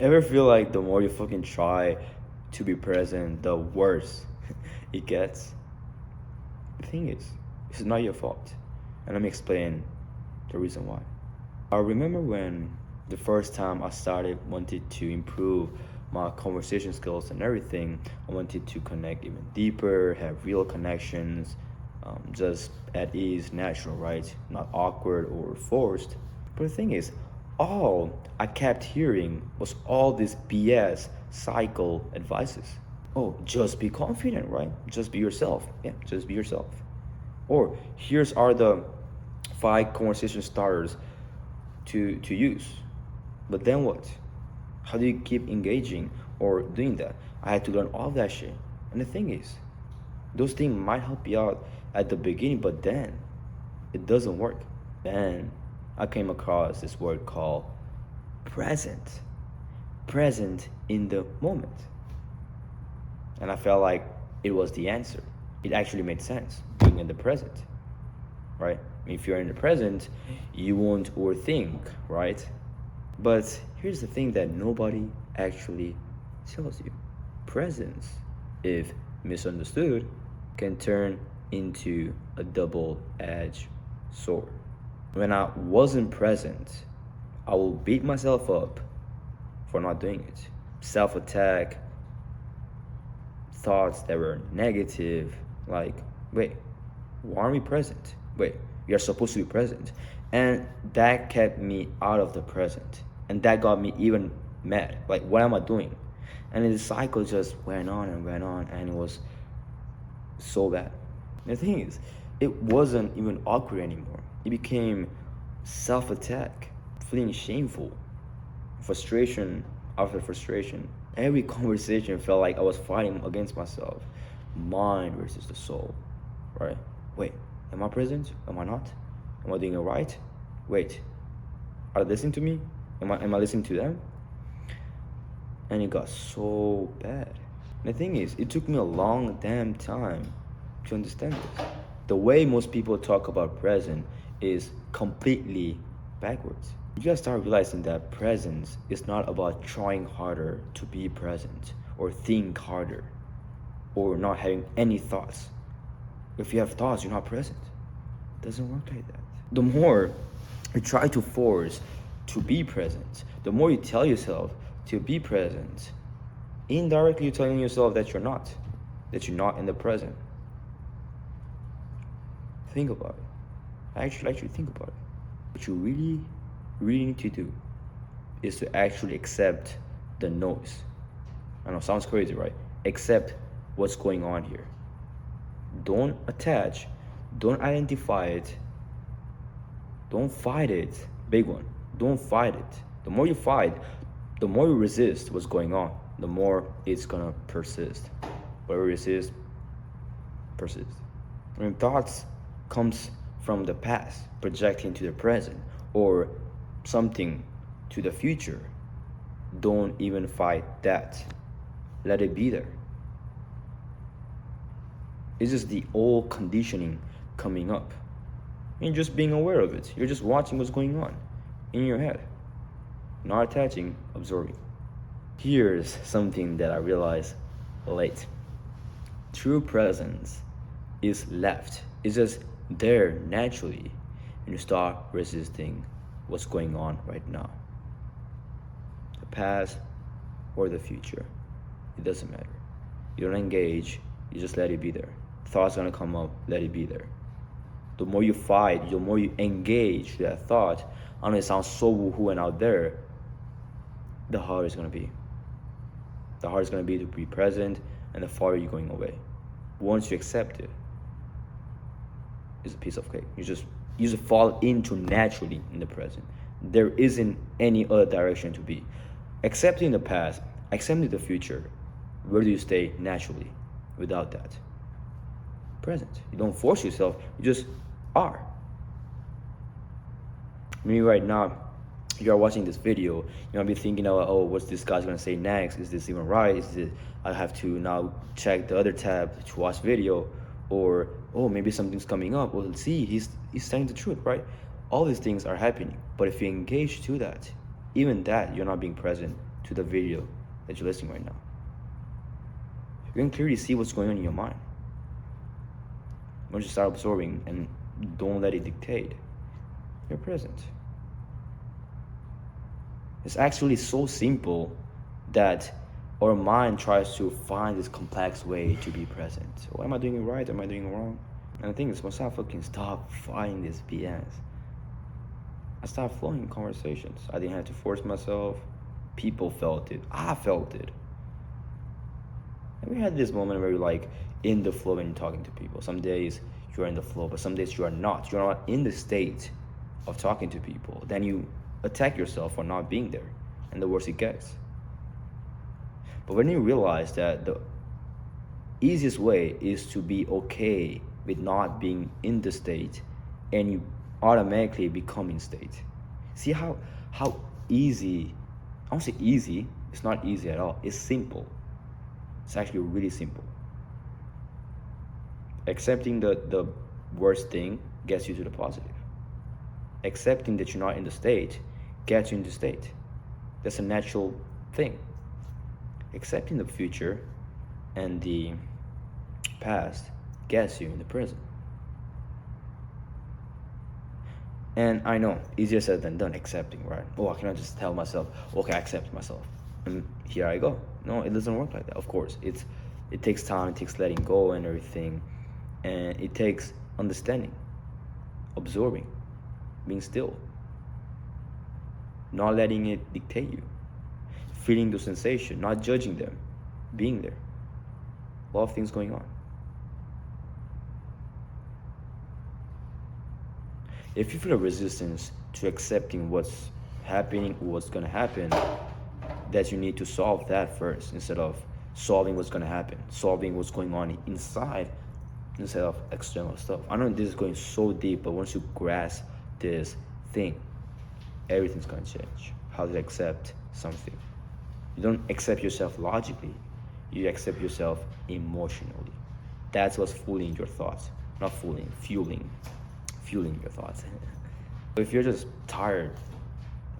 Ever feel like the more you fucking try to be present, the worse it gets? The thing is, it's not your fault. And let me explain the reason why. I remember when the first time I started wanted to improve my conversation skills and everything. I wanted to connect even deeper, have real connections, just at ease, natural, right? Not awkward or forced. But the thing is, all I kept hearing was all this BS cycle advices. Oh, just be confident, right? Just be yourself. Yeah, just be yourself. Or here's are the 5 conversation starters to use. But then what? How do you keep engaging or doing that? I had to learn all that shit. And the thing is, those things might help you out at the beginning, but then it doesn't work. Then I came across this word called present. Present in the moment. And I felt like it was the answer. It actually made sense being in the present, right? If you're in the present, you won't overthink, right? But here's the thing that nobody actually tells you. Presence, if misunderstood, can turn into a double-edged sword. When I wasn't present, I will beat myself up for not doing it. Self-attack, thoughts that were negative, like, wait, why aren't we present? Wait, we are supposed to be present. And that kept me out of the present. And that got me even mad. Like, what am I doing? And the cycle just went on, and it was so bad. And the thing is, it wasn't even awkward anymore. It became self-attack, feeling shameful, frustration after frustration. Every conversation felt like I was fighting against myself. Mind versus the soul, right? Wait, am I present? Am I not? Am I doing it right? Wait, are they listening to me? Am I listening to them? And it got so bad. And the thing is, it took me a long damn time to understand this. The way most people talk about present is completely backwards. You gotta start realizing that presence is not about trying harder to be present or think harder or not having any thoughts. If you have thoughts, you're not present. It doesn't work like that. The more you try to force to be present, the more you tell yourself to be present, indirectly you're telling yourself that you're not in the present. Think about it. Actually think about it. What you really need to do is to actually accept the noise. I know, sounds crazy, right? Accept what's going on here. Don't attach, don't identify it, don't fight it. Big one. Don't fight it. The more you fight, the more you resist what's going on, the more it's gonna persist. Whatever resist, persist. When thoughts comes from the past, projecting to the present, or something to the future, don't even fight that. Let it be there. It's just the old conditioning coming up. And just being aware of it. You're just watching what's going on in your head. Not attaching, absorbing. Here's something that I realized late. True presence is left. It's just there naturally and you start resisting what's going on right now. The past or the future. It doesn't matter. You don't engage, you just let it be there. Thoughts gonna come up, let it be there. The more you fight, the more you engage that thought, I know it sounds so woohoo and out there, the harder it's gonna be. The harder it's gonna be to be present and the farther you're going away. Once you accept it, it's a piece of cake. You just fall into naturally in the present. There isn't any other direction to be. Accepting the past, accepting the future, where do you stay naturally without that? Present. You don't force yourself, you just are. Maybe right now, you are watching this video, you might be thinking, oh, what's this guy's gonna say next? Is this even right? Is it, I have to now check the other tab to watch video, or oh, maybe something's coming up. Well, see, he's saying the truth, right? All these things are happening, but if you engage to that, even that, you're not being present to the video that you're listening right now. You can clearly see what's going on in your mind. Once you start absorbing and don't let it dictate, you're present. It's actually so simple that our mind tries to find this complex way to be present. So, am I doing it right? Am I doing it wrong? And the thing is, once I fucking stop fighting this BS, I started flowing in conversations. I didn't have to force myself. People felt it. I felt it. And we had this moment where you're like in the flow when you're talking to people. Some days you're in the flow, but some days you are not. You're not in the state of talking to people. Then you attack yourself for not being there. And the worse it gets. But when you realize that the easiest way is to be okay with not being in the state, and you automatically become in state. See how easy, I won't say easy, it's not easy at all. It's simple. It's actually really simple. Accepting the worst thing gets you to the positive. Accepting that you're not in the state gets you in the state. That's a natural thing. Accepting the future and the past gets you in the present. And I know, easier said than done, accepting, right? Oh, I cannot just tell myself, okay, I accept myself, and here I go. No, it doesn't work like that. Of course, it takes time, it takes letting go and everything, and it takes understanding, absorbing, being still, not letting it dictate you, feeling the sensation, not judging them, being there. A lot of things going on. If you feel a resistance to accepting what's happening or what's gonna happen, that you need to solve that first instead of solving what's gonna happen, solving what's going on inside instead of external stuff. I know this is going so deep, but once you grasp this thing, everything's gonna change. How to accept something. You don't accept yourself logically, you accept yourself emotionally. That's what's fueling your thoughts. Not fueling your thoughts. If you're just tired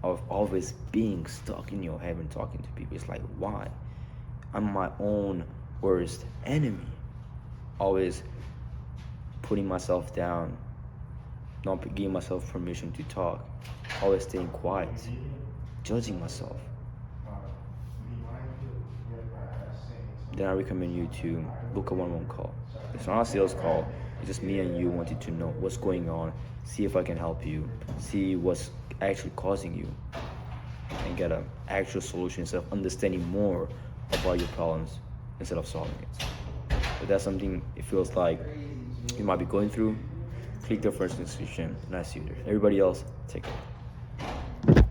of always being stuck in your head and talking to people, it's like, why? I'm my own worst enemy. Always putting myself down, not giving myself permission to talk, always staying quiet, judging myself. Then I recommend you to book a one-on-one call. It's not a sales call. It's just me and you wanting to know what's going on, see if I can help you, see what's actually causing you, and get an actual solution instead of understanding more about your problems instead of solving it. If that's something it feels like you might be going through, click the first description and I see you there. Everybody else, take care.